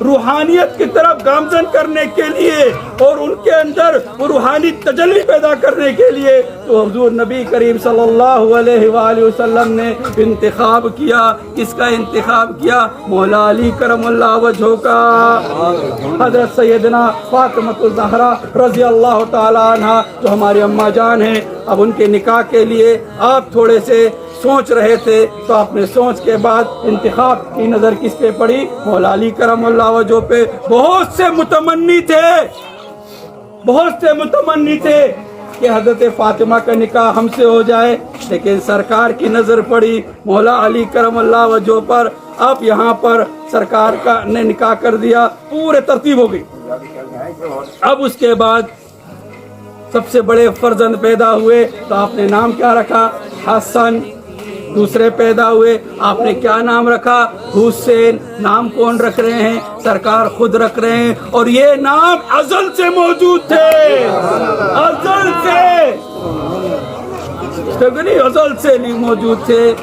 روحانیت کی طرف گامزن کرنے کے لیے اور ان کے اندر وہ روحانی تجلی پیدا کرنے کے لیے تو حضور نبی کریم صلی اللہ علیہ وآلہ وسلم نے انتخاب کیا. کس کا انتخاب کیا؟ مولا علی کرم اللہ وجہہ کا. حضرت سیدنا فاطمہ الزہرا رضی اللہ تعالی عنہ جو ہماری اماں جان ہیں، اب ان کے نکاح کے لیے آپ تھوڑے سے سوچ رہے تھے تو اپنے سوچ کے بعد انتخاب کی نظر کس پہ پڑی؟ مولا علی کرم اللہ وجہہ پہ. بہت سے متمنی تھے کہ حضرت فاطمہ کا نکاح ہم سے ہو جائے، لیکن سرکار کی نظر پڑی مولا علی کرم اللہ وجہہ پر. اب یہاں پر سرکار کا نے نکاح کر دیا، پورے ترتیب ہو گئی. اب اس کے بعد سب سے بڑے فرزند پیدا ہوئے تو آپ نے نام کیا رکھا؟ حسن. دوسرے پیدا ہوئے، آپ نے کیا نام رکھا؟ حسین. نام کون رکھ رہے ہیں؟ سرکار خود رکھ رہے ہیں، اور یہ نام ازل سے موجود تھے. ازل سے نہیں موجود تھے.